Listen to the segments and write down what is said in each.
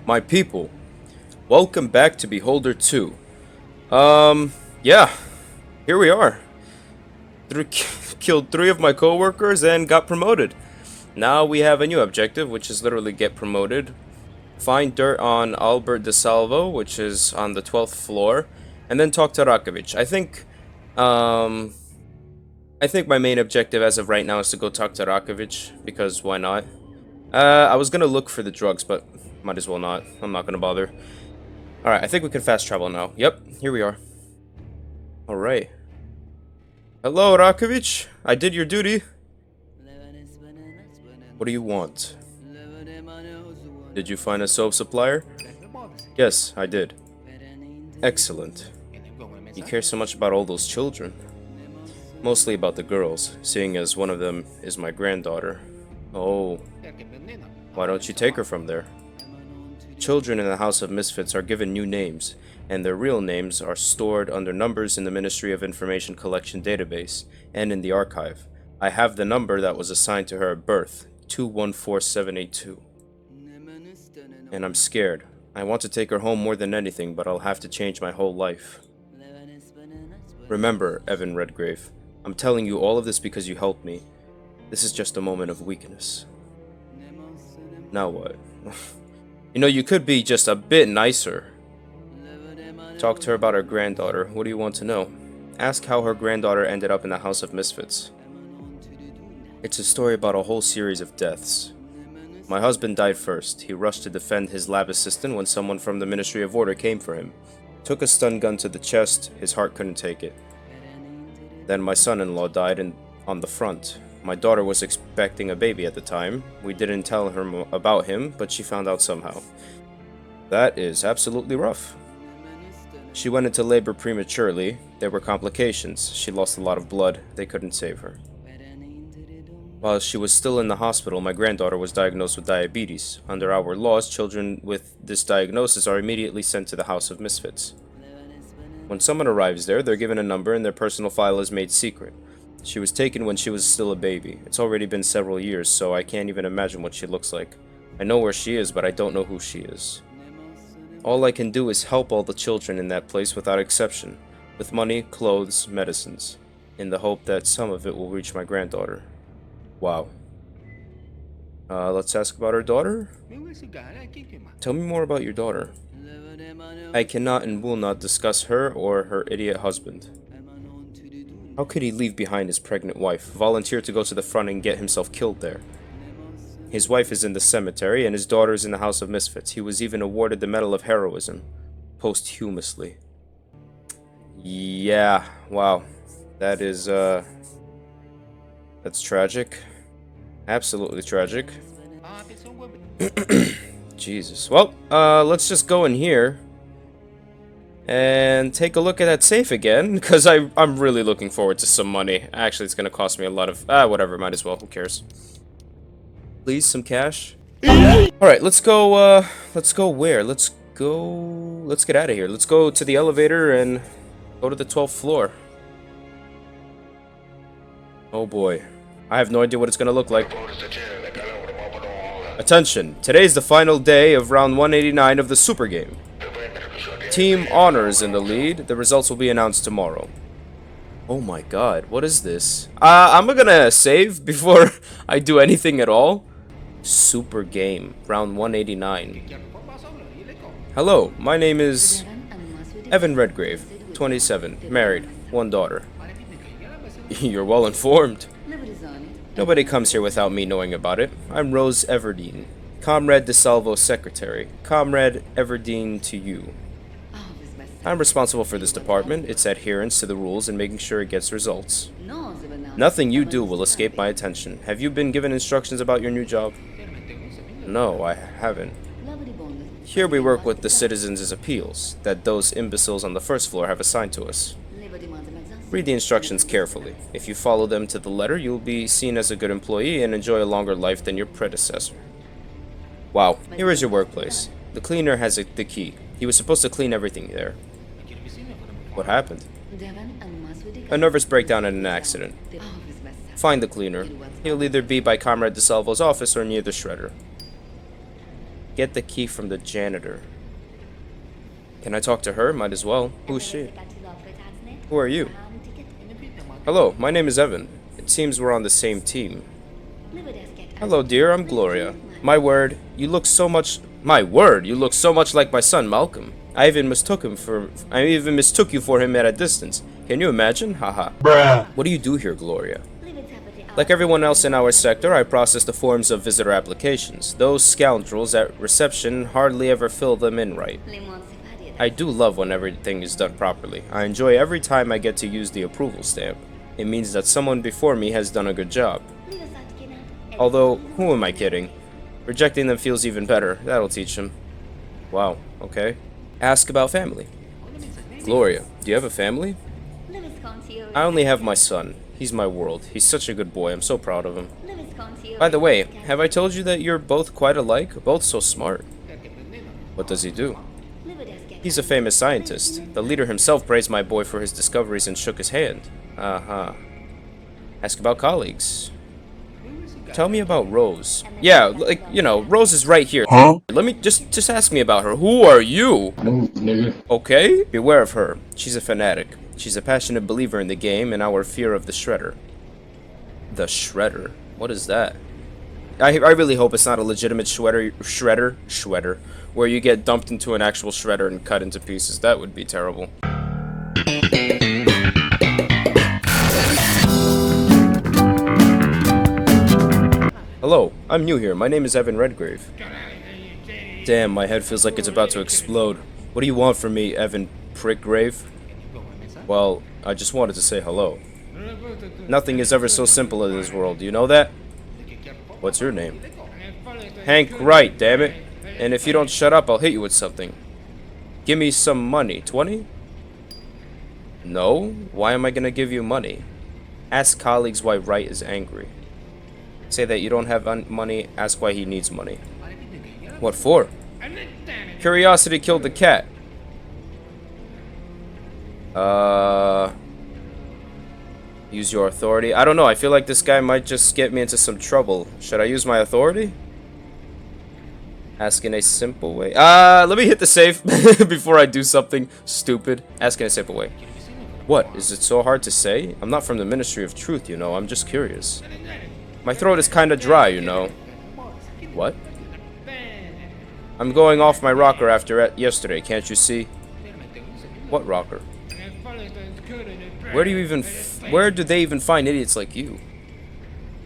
My people, welcome back to Beholder 2. Yeah, here we are. Three, killed three of my coworkers and got promoted. Now we have a new objective, which is literally get promoted. Find dirt on Albert DeSalvo, which is on the 12th floor, and then talk to Rakovic. Um, I think my main objective as of right now is to go talk to Rakovic, because why not? I was gonna look for the drugs, but might as well not. I'm not gonna bother. Alright, I think we can fast travel now. Yep, here we are. Alright. Hello, Rakovic. I did your duty. What do you want? Did you find a soap supplier? Yes, I did. Excellent. You care so much about all those children. Mostly about the girls, seeing as one of them is my granddaughter. Oh. Why don't you take her from there? Children in the House of Misfits are given new names, and their real names are stored under numbers in the Ministry of Information Collection database and in the archive. I have the number that was assigned to her at birth, 214782. And I'm scared. I want to take her home more than anything, but I'll have to change my whole life. Remember, Evan Redgrave, I'm telling you all of this because you helped me. This is just a moment of weakness. Now what? You know, you could be just a bit nicer. Talk to her about her granddaughter. What do you want to know? Ask how her granddaughter ended up in the House of Misfits. It's a story about a whole series of deaths. My husband died first. He rushed to defend his lab assistant when someone from the Ministry of Order came for him. Took a stun gun to the chest. His heart couldn't take it. Then my son-in-law died on the front. My daughter was expecting a baby at the time. We didn't tell her about him, but she found out somehow. That is absolutely rough. She went into labor prematurely. There were complications. She lost a lot of blood. They couldn't save her. While she was still in the hospital, my granddaughter was diagnosed with diabetes. Under our laws, children with this diagnosis are immediately sent to the House of Misfits. When someone arrives there, they're given a number and their personal file is made secret. She was taken when she was still a baby. It's already been several years, so I can't even imagine what she looks like. I know where she is, but I don't know who she is. All I can do is help all the children in that place without exception, with money, clothes, medicines, in the hope that some of it will reach my granddaughter. Wow. Let's ask about her daughter? Tell me more about your daughter. I cannot and will not discuss her or her idiot husband. How could he leave behind his pregnant wife, volunteer to go to the front and get himself killed there? His wife is in the cemetery and his daughter is in the House of Misfits. He was even awarded the Medal of Heroism, posthumously. Yeah, wow. That is, that's tragic. Absolutely tragic. Jesus. Well, let's just go in here and take a look at that safe again, because I'm really looking forward to some money. Actually, it's gonna cost me a lot of... whatever, might as well, who cares. Please, some cash? Alright, let's go where? Let's get out of here. Let's go to the elevator and go to the 12th floor. Oh boy. I have no idea what it's gonna look like. Attention, today's the final day of round 189 of the Super Game. Team Honor is in the lead. The results will be announced tomorrow. Oh my god, what is this? I'm gonna save before I do anything at all. Super Game, round 189. Hello, my name is Evan Redgrave, 27, married, one daughter. You're well informed. Nobody comes here without me knowing about it. I'm Rose Everdeen, Comrade DeSalvo's secretary. Comrade Everdeen to you. I'm responsible for this department, its adherence to the rules, and making sure it gets results. Nothing you do will escape my attention. Have you been given instructions about your new job? No, I haven't. Here we work with the citizens' appeals that those imbeciles on the first floor have assigned to us. Read the instructions carefully. If you follow them to the letter, you'll be seen as a good employee and enjoy a longer life than your predecessor. Wow, here is your workplace. The cleaner has the key. He was supposed to clean everything there. What happened? A nervous breakdown and an accident. Find the cleaner. He'll either be by Comrade DeSalvo's office or near the shredder. Get the key from the janitor. Can I talk to her? Might as well. Who's she? Who are you? Hello, my name is Evan. It seems we're on the same team. Hello, dear, I'm Gloria. My word, you look so much... My word, you look so much like my son, Malcolm. I even mistook you for him at a distance. Can you imagine? Haha. Bruh. What do you do here, Gloria? Like everyone else in our sector, I process the forms of visitor applications. Those scoundrels at reception hardly ever fill them in right. I do love when everything is done properly. I enjoy every time I get to use the approval stamp. It means that someone before me has done a good job. Although, who am I kidding? Rejecting them feels even better. That'll teach them. Wow, okay. Ask about family. Gloria, do you have a family? I only have my son. He's my world. He's such a good boy. I'm so proud of him. By the way, have I told you that you're both quite alike? Both so smart. What does he do? He's a famous scientist. The leader himself praised my boy for his discoveries and shook his hand. Uh-huh. Ask about colleagues. Tell me about Rose. Yeah, like, you know, Rose is right here. Huh? Let me just ask me about her. Who are you? Okay? Beware of her. She's a fanatic. She's a passionate believer in the game and our fear of the Shredder. The Shredder? What is that? I really hope it's not a legitimate shredder, where you get dumped into an actual shredder and cut into pieces. That would be terrible. Hello, I'm new here. My name is Evan Redgrave. Damn, my head feels like it's about to explode. What do you want from me, Evan Prickgrave? Well, I just wanted to say hello. Nothing is ever so simple in this world, do you know that? What's your name? Hank Wright, damn it. And if you don't shut up, I'll hit you with something. Give me some money. 20? No? Why am I gonna give you money? Ask colleagues why Wright is angry. Say that you don't have money, ask why he needs money. What for? Curiosity killed the cat. Use your authority. I don't know, I feel like this guy might just get me into some trouble. Should I use my authority? Ask in a simple way. Let me hit the safe before I do something stupid. Ask in a simple way. What? Is it so hard to say? I'm not from the Ministry of Truth, you know. I'm just curious. My throat is kinda dry, you know. What? I'm going off my rocker after yesterday, can't you see? What rocker? Where do they even find idiots like you?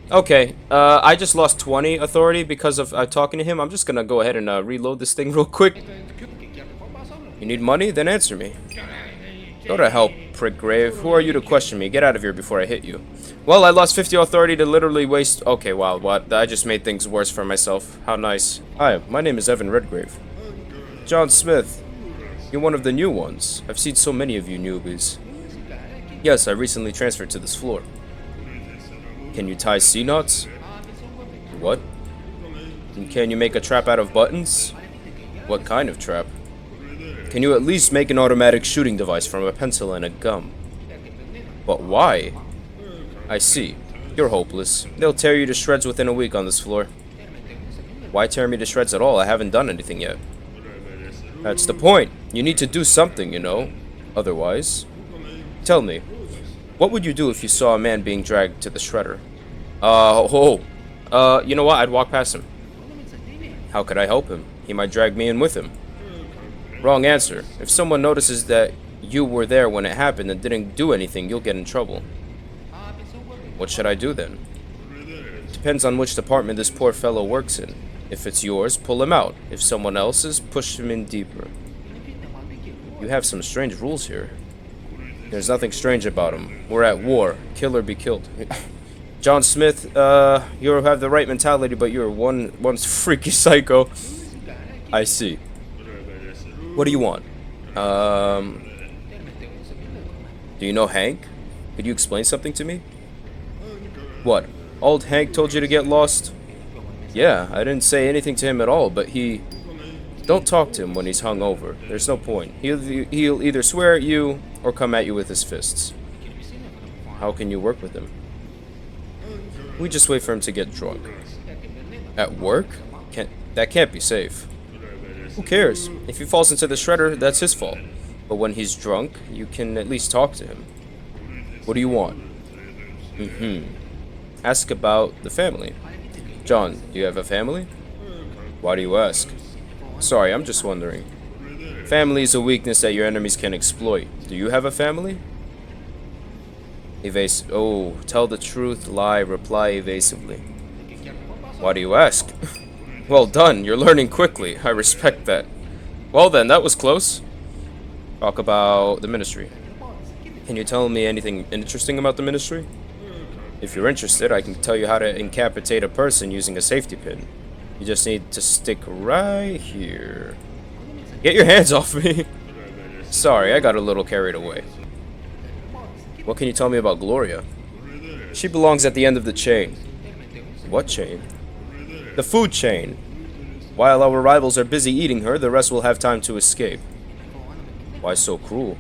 Okay, I just lost 20 authority because of talking to him. I'm just gonna go ahead and reload this thing real quick. You need money? Then answer me. Go to hell, Prickgrave. Who are you to question me? Get out of here before I hit you. Well, I lost 50 authority to literally waste... Okay, wow, what? I just made things worse for myself. How nice. Hi, my name is Evan Redgrave. John Smith. You're one of the new ones. I've seen so many of you newbies. Yes, I recently transferred to this floor. Can you tie C-knots? What? And can you make a trap out of buttons? What kind of trap? Can you at least make an automatic shooting device from a pencil and a gum? But why? I see. You're hopeless. They'll tear you to shreds within a week on this floor. Why tear me to shreds at all? I haven't done anything yet. That's the point. You need to do something, you know. Otherwise... Tell me, what would you do if you saw a man being dragged to the shredder? You know what? I'd walk past him. How could I help him? He might drag me in with him. Wrong answer. If someone notices that you were there when it happened and didn't do anything, you'll get in trouble. What should I do then? Depends on which department this poor fellow works in. If it's yours, pull him out. If someone else's, push him in deeper. You have some strange rules here. There's nothing strange about him. We're at war. Kill or be killed. John Smith, you have the right mentality, but you're one freaky psycho. I see. What do you want? Do you know Hank? Could you explain something to me? What? Old Hank told you to get lost? Yeah, I didn't say anything to him at all, but he... Don't talk to him when he's hungover. There's no point. He'll either swear at you or come at you with his fists. How can you work with him? We just wait for him to get drunk. At work? That can't be safe. Who cares? If he falls into the shredder, that's his fault. But when he's drunk, you can at least talk to him. What do you want? Ask about the family. John, do you have a family? Why do you ask? Sorry, I'm just wondering. Family is a weakness that your enemies can exploit. Do you have a family? Oh, tell the truth, lie, reply evasively. Why do you ask? Well done, you're learning quickly. I respect that. Well then, that was close. Talk about the ministry. Can you tell me anything interesting about the ministry? If you're interested, I can tell you how to incapacitate a person using a safety pin. You just need to stick right here. Get your hands off me! Sorry, I got a little carried away. What can you tell me about Gloria? She belongs at the end of the chain. What chain? The food chain. While our rivals are busy eating her, the rest will have time to escape. Why so cruel?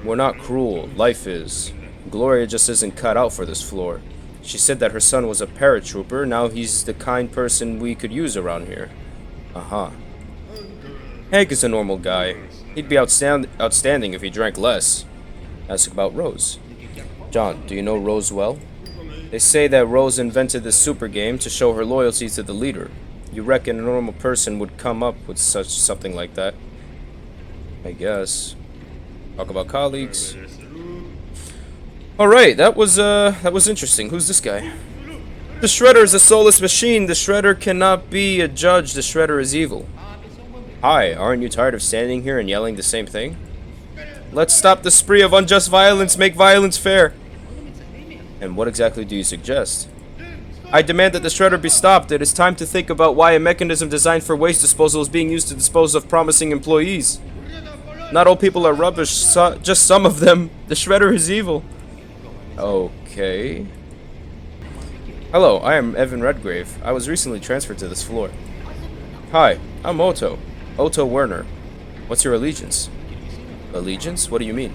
We're not cruel, life is. Gloria just isn't cut out for this floor. She said that her son was a paratrooper, now he's the kind person we could use around here. Hank is a normal guy. He'd be outstanding if he drank less. Ask about Rose. John, do you know Rose well? They say that Rose invented this super game to show her loyalty to the leader. You reckon a normal person would come up with something like that? I guess. Talk about colleagues. Alright, that was interesting. Who's this guy? The Shredder is a soulless machine. The Shredder cannot be a judge. The Shredder is evil. Hi, aren't you tired of standing here and yelling the same thing? Let's stop the spree of unjust violence. Make violence fair. And what exactly do you suggest? I demand that the Shredder be stopped. It is time to think about why a mechanism designed for waste disposal is being used to dispose of promising employees. Not all people are rubbish, just some of them. The Shredder is evil. Okay. Hello, I am Evan Redgrave. I was recently transferred to this floor. Hi, I'm Otto. Otto Werner. What's your allegiance? Allegiance? What do you mean?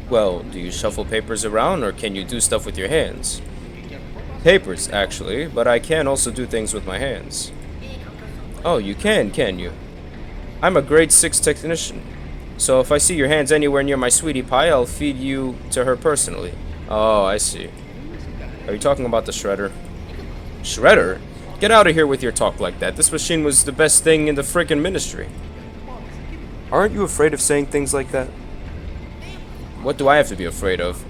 Well, do you shuffle papers around, or can you do stuff with your hands? Papers, actually, but I can also do things with my hands. Oh, you can you? I'm a grade 6 technician, so if I see your hands anywhere near my sweetie pie, I'll feed you to her personally. Oh, I see. Are you talking about the Shredder? Shredder? Get out of here with your talk like that. This machine was the best thing in the frickin' ministry. Aren't you afraid of saying things like that? What do I have to be afraid of?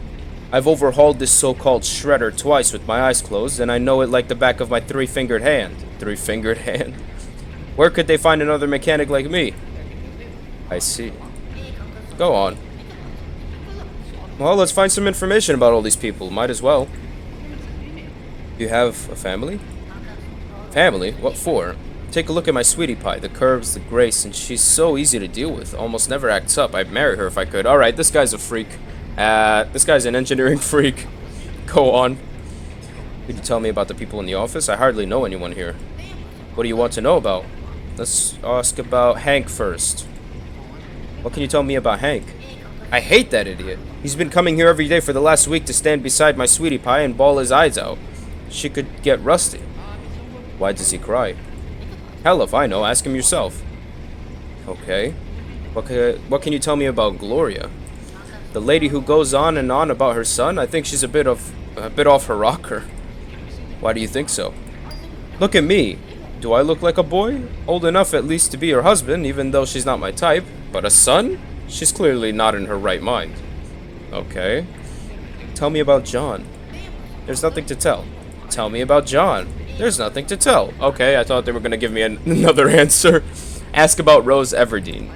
I've overhauled this so-called Shredder twice with my eyes closed, and I know it like the back of my three-fingered hand. Three-fingered hand? Where could they find another mechanic like me? I see. Go on. Well, let's find some information about all these people. Might as well. You have a family? Family? What for? Take a look at my sweetie pie, the curves, the grace, and she's so easy to deal with. Almost never acts up. I'd marry her if I could. Alright, this guy's a freak. This guy's an engineering freak. Go on. Could you tell me about the people in the office? I hardly know anyone here. What do you want to know about? Let's ask about Hank first. What can you tell me about Hank? I hate that idiot. He's been coming here every day for the last week to stand beside my sweetie pie and bawl his eyes out. She could get rusty. Why does he cry? Hell if I know, ask him yourself. Okay. What can you tell me about Gloria? The lady who goes on and on about her son? I think she's a bit off her rocker. Why do you think so? Look at me. Do I look like a boy? Old enough at least to be her husband, even though she's not my type. But a son? She's clearly not in her right mind. Okay. Tell me about John. There's nothing to tell. Tell me about John. There's nothing to tell. Okay, I thought they were going to give me another answer. Ask about Rose Everdeen.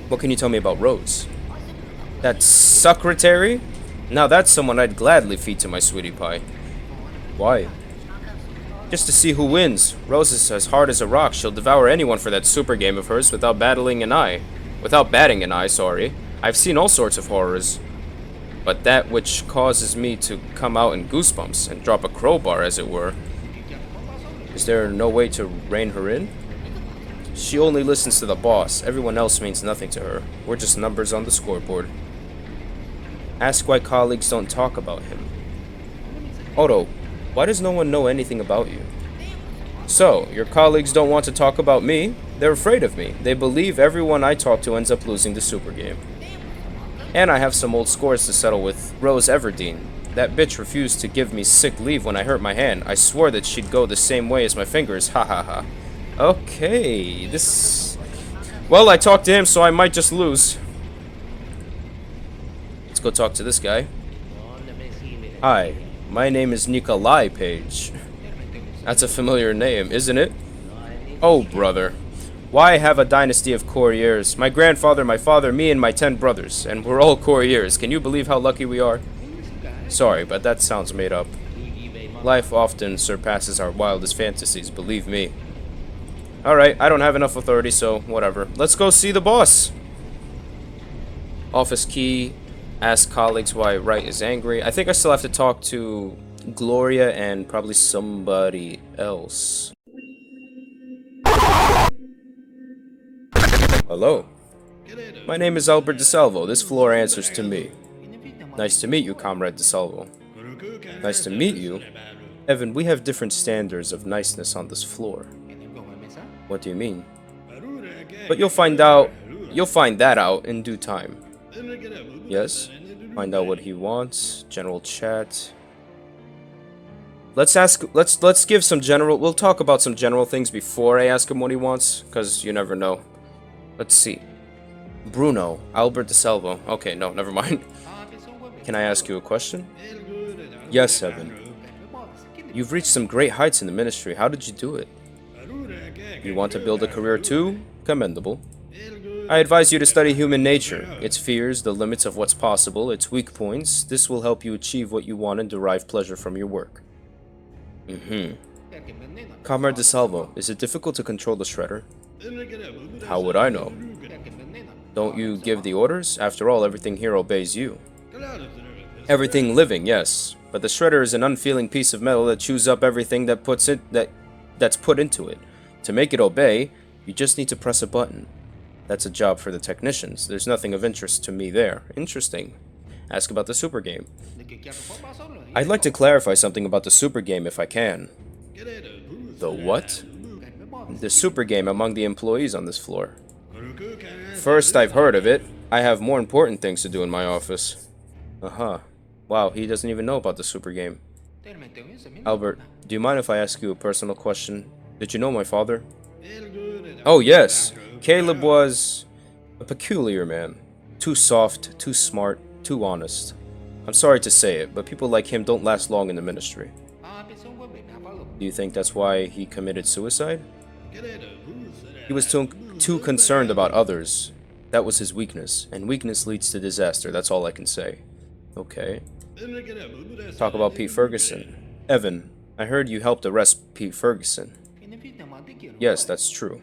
What can you tell me about Rose? That secretary? Now that's someone I'd gladly feed to my sweetie pie. Why? Just to see who wins. Rose is as hard as a rock. She'll devour anyone for that super game of hers without batting an eye. Sorry. I've seen all sorts of horrors. But that which causes me to come out in goosebumps and drop a crowbar, as it were. Is there no way to rein her in? She only listens to the boss. Everyone else means nothing to her. We're just numbers on the scoreboard. Ask why colleagues don't talk about him. Otto, why does no one know anything about you? So, your colleagues don't want to talk about me? They're afraid of me. They believe everyone I talk to ends up losing the super game. And I have some old scores to settle with Rose Everdeen. That bitch refused to give me sick leave when I hurt my hand. I swore that she'd go the same way as my fingers. Ha ha ha. Okay, this... Well, I talked to him, so I might just lose. Let's go talk to this guy. Hi, my name is Nikolai Page. That's a familiar name, isn't it? Oh, brother. Why have a dynasty of couriers? My grandfather, my father, me, and my 10 brothers. And we're all couriers. Can you believe how lucky we are? Sorry, but that sounds made up. Life often surpasses our wildest fantasies, believe me. Alright, I don't have enough authority, so whatever. Let's go see the boss. Office key. Ask colleagues why Wright is angry. I think I still have to talk to Gloria and probably somebody else. Hello. My name is Albert DeSalvo. This floor answers to me. Nice to meet you, Comrade DeSalvo. Nice to meet you? Evan, we have different standards of niceness on this floor. What do you mean? But you'll find that out in due time. Yes? Find out what he wants. General chat. Let's give some general, we'll talk about some general things before I ask him what he wants, because you never know. Let's see. Bruno, Albert DeSalvo. Okay, no, never mind. Can I ask you a question? Yes, Evan. You've reached some great heights in the ministry. How did you do it? You want to build a career too? Commendable. I advise you to study human nature, its fears, the limits of what's possible, its weak points. This will help you achieve what you want and derive pleasure from your work. Comrade DeSalvo, is it difficult to control the shredder? How would I know? Don't you give the orders? After all, everything here obeys you. Everything living, yes. But the shredder is an unfeeling piece of metal that chews up everything that's put into it. To make it obey, you just need to press a button. That's a job for the technicians. There's nothing of interest to me there. Interesting. Ask about the super game. I'd like to clarify something about the super game if I can. The what? The super game among the employees on this floor. First, I've heard of it. I have more important things to do in my office. Uh-huh. Wow, he doesn't even know about the super game. Albert, do you mind if I ask you a personal question? Did you know my father? Oh, yes. Caleb was a peculiar man. Too soft, too smart, too honest. I'm sorry to say it, but people like him don't last long in the ministry. Do you think that's why he committed suicide? He was too concerned about others. That was his weakness, and weakness leads to disaster, that's all I can say. Okay. Talk about Pete Ferguson. Evan, I heard you helped arrest Pete Ferguson. Yes, that's true.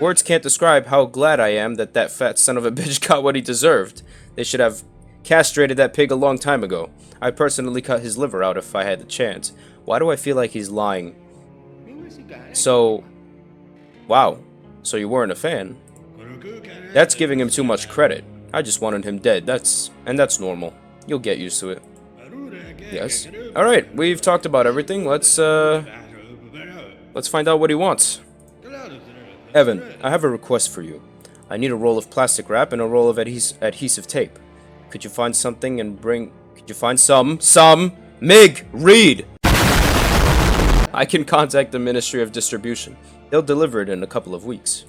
Words can't describe how glad I am that that fat son of a bitch got what he deserved. They should have castrated that pig a long time ago. I'd personally cut his liver out if I had the chance. Why do I feel like he's lying? So... Wow. So you weren't a fan? That's giving him too much credit. I just wanted him dead, that's normal. You'll get used to it. Yes? Alright, we've talked about everything. Let's find out what he wants. Evan, I have a request for you. I need a roll of plastic wrap and a roll of adhesive tape. Could you find something and bring... Could you find some... Mig, read! I can contact the Ministry of Distribution. They'll deliver it in a couple of weeks.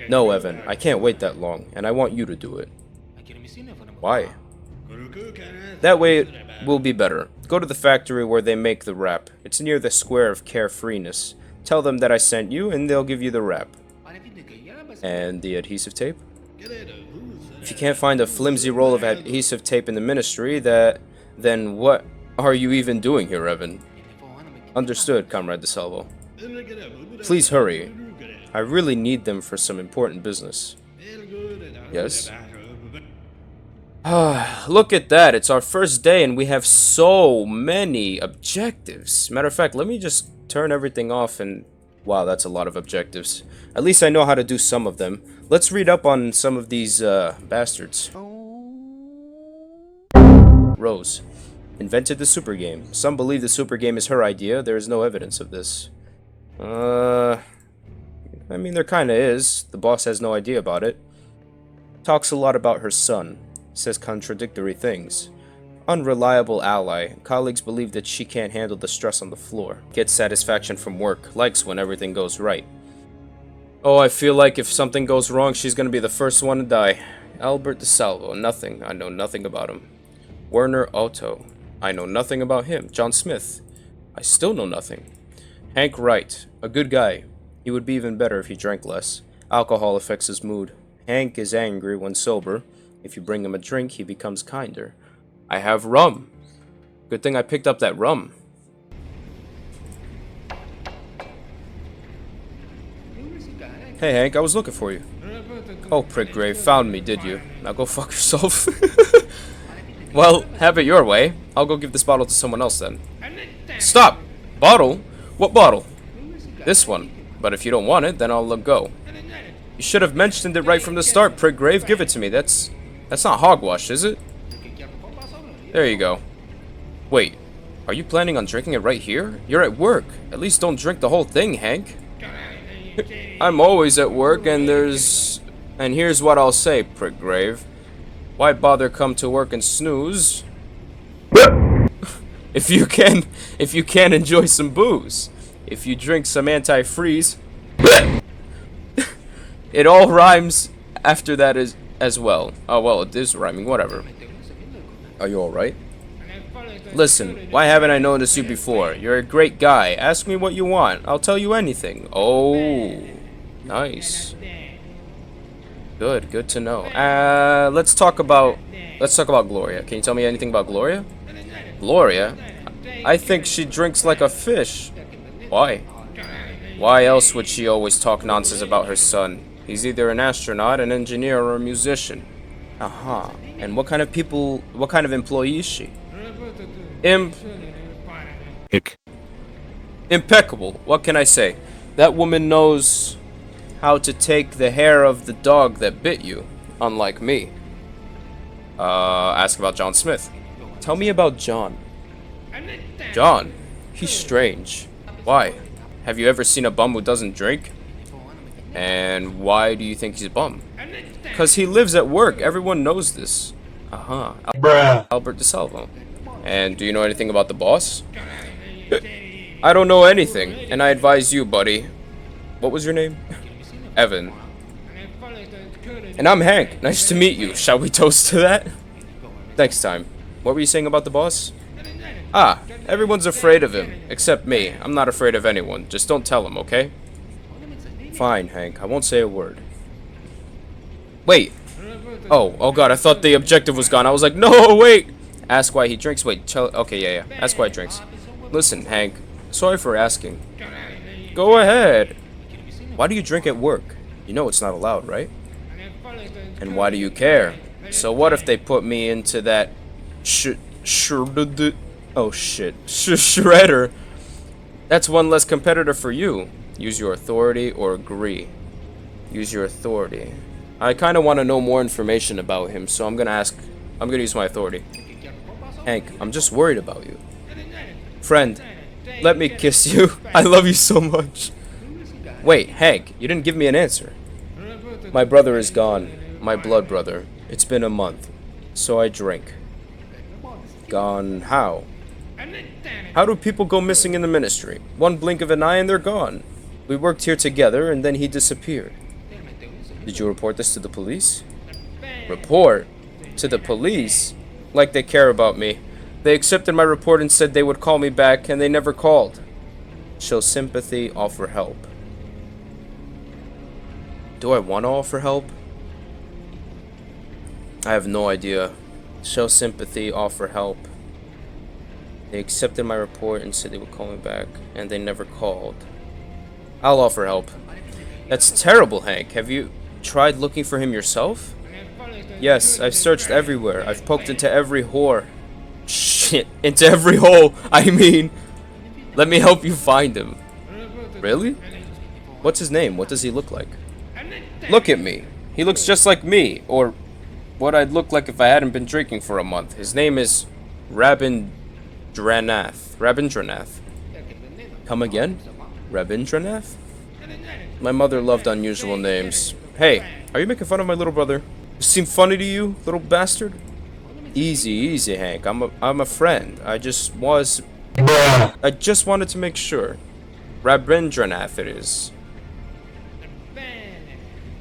No, Evan, I can't wait that long, and I want you to do it. Why? That way it will be better. Go to the factory where they make the wrap. It's near the Square of Carefreeness. Tell them that I sent you, and they'll give you the wrap. And the adhesive tape? If you can't find a flimsy roll of adhesive tape in the ministry, then what are you even doing here, Evan? Understood, Comrade DeSalvo. Please hurry. I really need them for some important business. Yes? Look at that. It's our first day and we have so many objectives. Matter of fact, let me just turn everything off and... Wow, that's a lot of objectives. At least I know how to do some of them. Let's read up on some of these, bastards. Rose. invented the super game. Some believe the super game is her idea. There is no evidence of this. I mean, there kinda is. The boss has no idea about it. Talks a lot about her son. Says contradictory things. Unreliable ally. Colleagues believe that she can't handle the stress on the floor. Gets satisfaction from work. Likes when everything goes right. Oh, I feel like if something goes wrong, she's gonna be the first one to die. Albert DeSalvo. Nothing. I know nothing about him. Werner Otto. I know nothing about him. John Smith. I still know nothing. Hank Wright. A good guy. He would be even better if he drank less. Alcohol affects his mood. Hank is angry when sober. If you bring him a drink, he becomes kinder. I have rum. Good thing I picked up that rum. Hey Hank, I was looking for you. Oh, Prickgrave, found me, did you? Now go fuck yourself. Well, have it your way. I'll go give this bottle to someone else then. Stop! Bottle? What bottle? This one. But if you don't want it, then I'll let go. You should have mentioned it right from the start, Prickgrave. Give it to me. That's not hogwash, is it? There you go. Wait, are you planning on drinking it right here? You're at work. At least don't drink the whole thing, Hank. I'm always at work, and here's what I'll say, Prickgrave. Why bother come to work and snooze? If you can enjoy some booze. If you drink some antifreeze. It all rhymes after that as well. Oh, well, it is rhyming, whatever. Are you alright? Listen, why haven't I noticed you before? You're a great guy. Ask me what you want. I'll tell you anything. Oh, nice. Good to know. Let's talk about Gloria. Can you tell me anything about Gloria? Gloria? I think she drinks like a fish. Why? Why else would she always talk nonsense about her son? He's either an astronaut, an engineer, or a musician. Aha. And what kind of employee is she? Impeccable. What can I say? That woman knows how to take the hair of the dog that bit you, unlike me. Ask about John Smith. Tell me about John. John? He's strange. Why? Have you ever seen a bum who doesn't drink? And why do you think he's a bum? Because he lives at work. Everyone knows this. Bruh. Albert DeSalvo. And do you know anything about the boss? I don't know anything, and I advise you, buddy. What was your name? Evan. And I'm Hank. Nice to meet you. Shall we toast to that? Next time. What were you saying about the boss? Ah, everyone's afraid of him, except me. I'm not afraid of anyone. Just don't tell him, okay? Fine, Hank. I won't say a word. Wait. Oh god, I thought the objective was gone. I was like, no, wait! Ask why he drinks. Wait, tell. Okay, yeah. Ask why he drinks. Listen, Hank. Sorry for asking. Go ahead. Why do you drink at work? You know it's not allowed, right? And why do you care? So what if they put me into that shredder? That's one less competitor for you. Use your authority or agree. Use your authority. I kind of want to know more information about him, so I'm gonna use my authority. Hank, I'm just worried about you. Friend, let me kiss you. I love you so much. Wait, Hank, you didn't give me an answer. My brother is gone. My blood brother. It's been a month. So I drink. Gone how? How do people go missing in the ministry? One blink of an eye and they're gone. We worked here together and then he disappeared. Did you report this to the police? Report? To the police? Like they care about me. They accepted my report and said they would call me back, and they never called. Show sympathy, offer help. Do I want to offer help? I have no idea. Show sympathy, offer help. They accepted my report and said they would call me back, and they never called. I'll offer help. That's terrible, Hank. Have you tried looking for him yourself? Yes, I've searched everywhere. I've poked into every whore. Shit, into every hole, I mean. Let me help you find him. Really? What's his name? What does he look like? Look at me. He looks just like me, or what I'd look like if I hadn't been drinking for a month. His name is Rabin Rabindranath. Come again? Rabindranath? My mother loved unusual names. Hey, are you making fun of my little brother? Seem funny to you, little bastard? Easy, easy, Hank. I'm a friend. I just wanted to make sure. Rabindranath it is.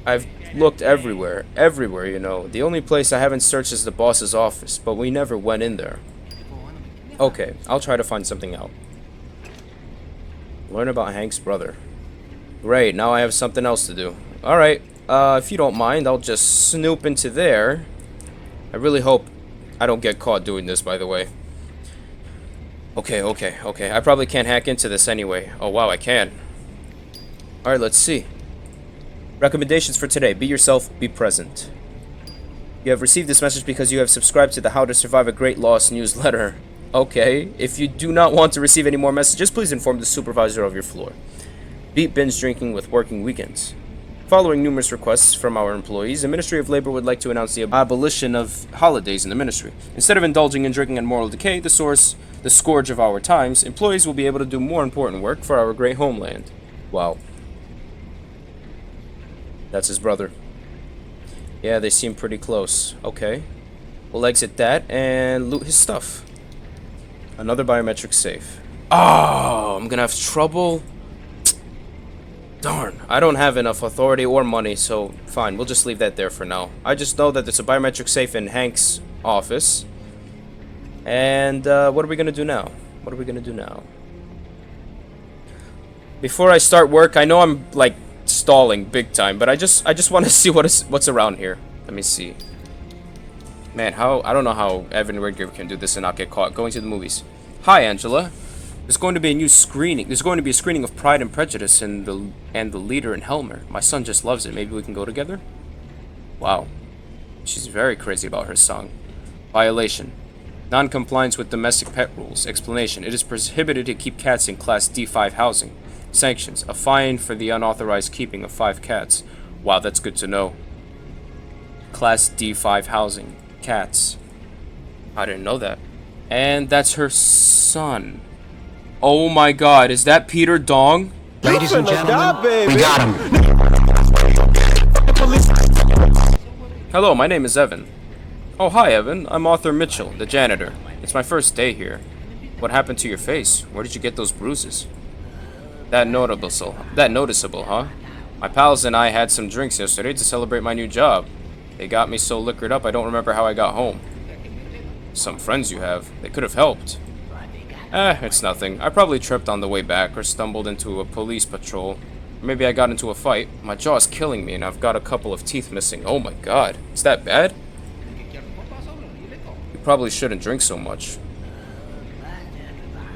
I've looked everywhere, you know. The only place I haven't searched is the boss's office, but we never went in there. Okay, I'll try to find something out. Learn about Hank's brother. Great, now I have something else to do. Alright, if you don't mind, I'll just snoop into there. I really hope I don't get caught doing this, by the way. Okay. I probably can't hack into this anyway. Oh, wow, I can. Alright, let's see. Recommendations for today. Be yourself, be present. You have received this message because you have subscribed to the How to Survive a Great Loss newsletter. Okay, if you do not want to receive any more messages, please inform the supervisor of your floor. Beat binge drinking with working weekends. Following numerous requests from our employees, the Ministry of Labor would like to announce the abolition of holidays in the ministry. Instead of indulging in drinking and moral decay, the scourge of our times, employees will be able to do more important work for our great homeland. Wow. That's his brother. Yeah, they seem pretty close. Okay. We'll exit that and loot his stuff. Another biometric safe. Oh, I'm gonna have trouble. Darn, I don't have enough authority or money, so fine, we'll just leave that there for now. I just know that there's a biometric safe in Hank's office. And what are we gonna do now? Before I start work, I know I'm like stalling big time, but I just want to see what's around here. Let me see. Man, I don't know how Evan Ridger can do this and not get caught. Going to the movies. Hi, Angela. There's going to be a new screening. There's going to be a screening of Pride and Prejudice and the Leader in Helmer. My son just loves it. Maybe we can go together? Wow. She's very crazy about her song. Violation. Non-compliance with domestic pet rules. Explanation. It is prohibited to keep cats in Class D5 housing. Sanctions. A fine for the unauthorized keeping of 5 cats. Wow, that's good to know. Class D5 housing. Cats. I didn't know that. And that's her son. Oh my god, is that Peter Dong? Ladies and gentlemen, we got him. Hello, my name is Evan. Oh, hi, Evan. I'm Arthur Mitchell, the janitor. It's my first day here. What happened to your face? Where did you get those bruises? That noticeable, huh? My pals and I had some drinks yesterday to celebrate my new job. They got me so liquored up I don't remember how I got home. Some friends you have. They could have helped. It's nothing. I probably tripped on the way back or stumbled into a police patrol. Or maybe I got into a fight. My jaw's killing me and I've got a couple of teeth missing. Oh my god. Is that bad? You probably shouldn't drink so much.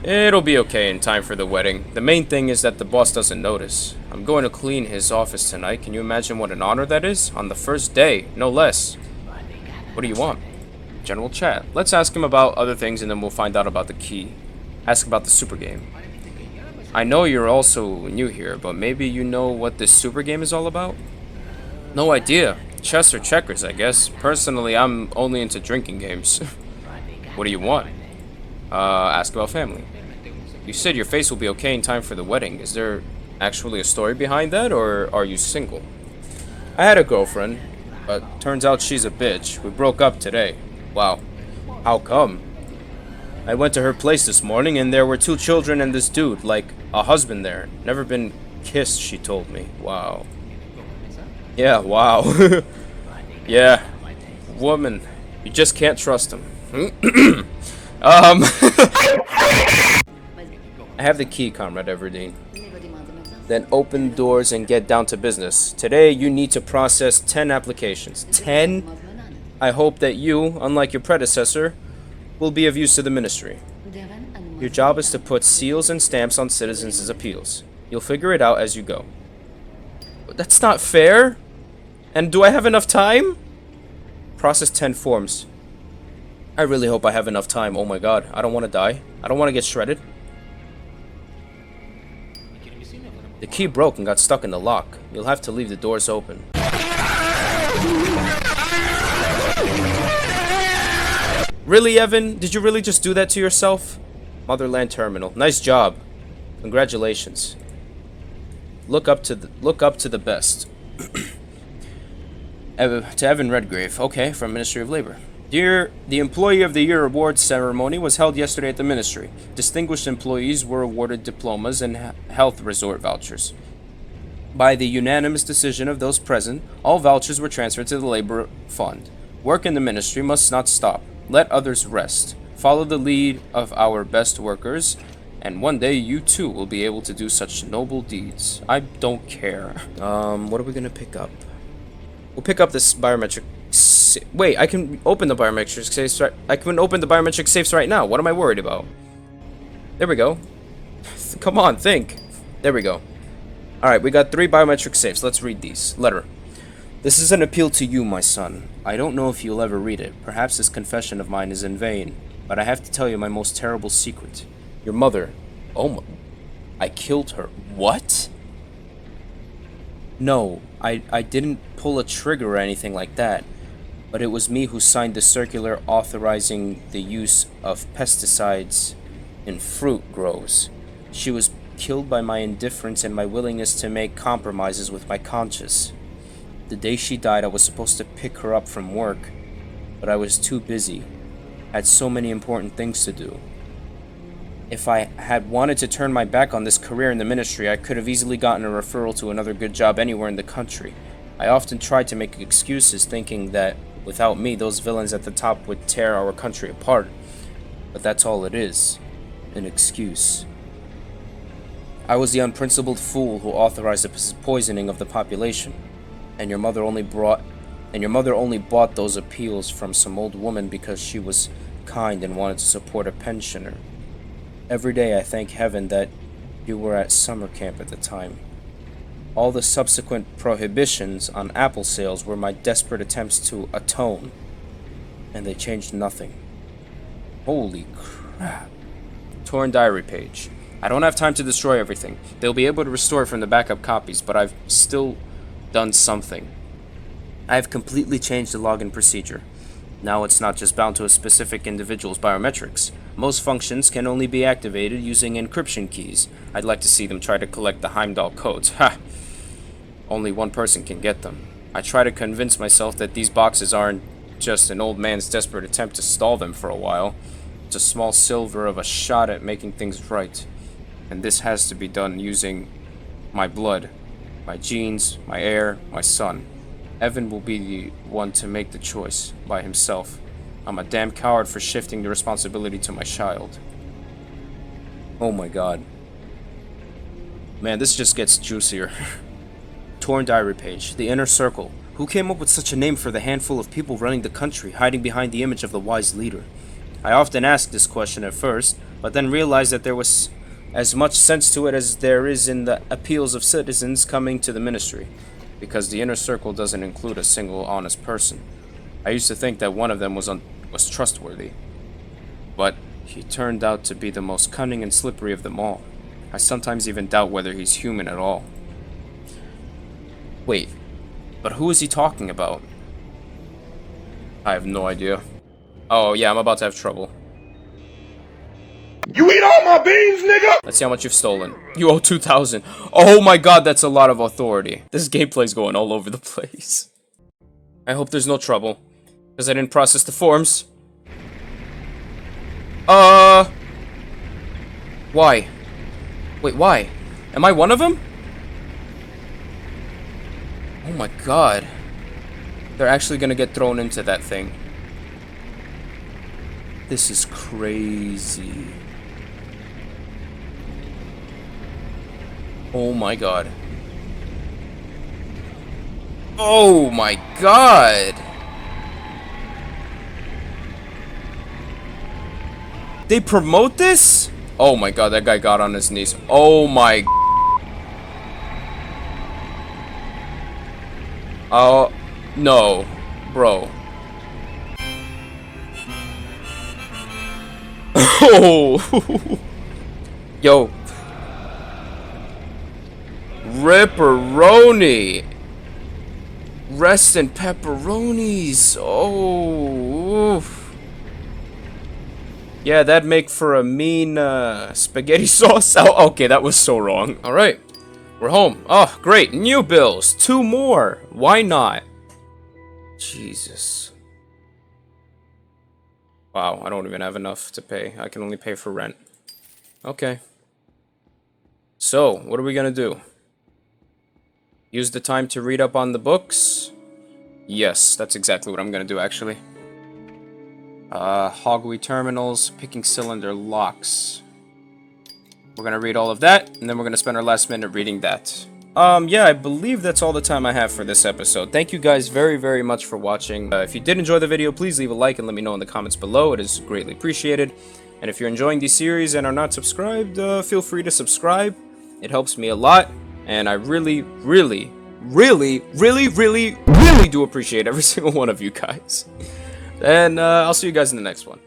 It'll be okay in time for the wedding. The main thing is that the boss doesn't notice. I'm going to clean his office tonight. Can you imagine what an honor that is? On the first day, no less. What do you want? General chat. Let's ask him about other things and then we'll find out about the key. Ask about the super game. I know you're also new here, but maybe you know what this super game is all about? No idea. Chess or checkers, I guess. Personally, I'm only into drinking games. What do you want? Ask about family. You said your face will be okay in time for the wedding. Is there actually a story behind that, or are you single? I had a girlfriend, but turns out she's a bitch. We broke up today. Wow. How come? I went to her place this morning and there were 2 children and this dude, like a husband there. Never been kissed, she told me. Wow. Yeah, wow. Yeah. Woman. You just can't trust him. I have the key, Comrade Everdeen. Then open doors and get down to business. Today you need to process 10 applications. 10? I hope that you, unlike your predecessor, will be of use to the ministry. Your job is to put seals and stamps on citizens' appeals. You'll figure it out as you go. That's not fair. And do I have enough time? Process 10 forms. I really hope I have enough time. Oh my god, I don't want to die. I don't want to get shredded. The key broke and got stuck in the lock. You'll have to leave the doors open. Really, Evan? Did you really just do that to yourself? Motherland Terminal. Nice job. Congratulations. Look up to the best. To Evan Redgrave. Okay, from Ministry of Labor. Dear, the Employee of the Year awards ceremony was held yesterday at the Ministry. Distinguished employees were awarded diplomas and health resort vouchers. By the unanimous decision of those present, all vouchers were transferred to the Labor Fund. Work in the Ministry must not stop. Let others rest. Follow the lead of our best workers, and one day you too will be able to do such noble deeds. I don't care. What are we gonna pick up? We'll pick up this biometric. Wait, I can open the biometric safes. I can open the biometric safes right now. What am I worried about? There we go. Come on, think. There we go. All right, we got 3 biometric safes. Let's read these. Letter. This is an appeal to you, my son. I don't know if you'll ever read it. Perhaps this confession of mine is in vain, but I have to tell you my most terrible secret. Your mother. Oh my. I killed her. What? No, I didn't pull a trigger or anything like that, but it was me who signed the circular authorizing the use of pesticides in fruit grows. She was killed by my indifference and my willingness to make compromises with my conscience. The day she died, I was supposed to pick her up from work, but I was too busy. Had so many important things to do. If I had wanted to turn my back on this career in the Ministry, I could have easily gotten a referral to another good job anywhere in the country. I often tried to make excuses, thinking that without me, those villains at the top would tear our country apart. But that's all it is, an excuse. I was the unprincipled fool who authorized the poisoning of the population, and your mother only bought those appeals from some old woman because she was kind and wanted to support a pensioner. Every day I thank heaven that you were at summer camp at the time. All the subsequent prohibitions on apple sales were my desperate attempts to atone, and they changed nothing. Holy crap. Torn diary page. I don't have time to destroy everything. They'll be able to restore it from the backup copies, but I've still done something. I have completely changed the login procedure. Now it's not just bound to a specific individual's biometrics. Most functions can only be activated using encryption keys. I'd like to see them try to collect the Heimdall codes. Ha! Only one person can get them. I try to convince myself that these boxes aren't just an old man's desperate attempt to stall them for a while. It's a small sliver of a shot at making things right. And this has to be done using my blood, my genes, my air, my son. Evan will be the one to make the choice by himself. I'm a damn coward for shifting the responsibility to my child. Oh my god. Man, this just gets juicier. Torn diary page. The Inner Circle. Who came up with such a name for the handful of people running the country, hiding behind the image of the wise leader? I often asked this question at first, but then realized that there was as much sense to it as there is in the appeals of citizens coming to the Ministry, because the Inner Circle doesn't include a single honest person. I used to think that one of them was trustworthy, but he turned out to be the most cunning and slippery of them all. I sometimes even doubt whether he's human at all. Wait, but who is he talking about? I have no idea. Oh yeah, I'm about to have trouble. You eat all my beans, nigga! Let's see how much you've stolen. You owe 2,000. Oh my god, that's a lot of authority. This gameplay's going all over the place. I hope there's no trouble, because I didn't process the forms. Why? Wait, why? Am I one of them? Oh my god. They're actually gonna get thrown into that thing. This is crazy. Oh my god. Oh my god! They promote this? Oh my god, that guy got on his knees. Oh my... Oh, no. Bro. Oh! Yo. Ripperoni. Rest in pepperonis. Oh. Oof. Yeah, that'd make for a mean spaghetti sauce. Oh, okay, that was so wrong. All right, we're home. Oh, great, new bills. 2 more. Why not? Jesus. Wow, I don't even have enough to pay. I can only pay for rent. Okay. So, what are we gonna do? Use the time to read up on the books? Yes, that's exactly what I'm gonna do, actually. Hogweed terminals, picking cylinder locks. We're gonna read all of that, and then we're gonna spend our last minute reading that. Yeah, I believe that's all the time I have for this episode. Thank you guys very, very much for watching. If you did enjoy the video, please leave a like and let me know in the comments below. It is greatly appreciated. And if you're enjoying these series and are not subscribed, feel free to subscribe. It helps me a lot, and I really, really, really, really, really, really do appreciate every single one of you guys. And I'll see you guys in the next one.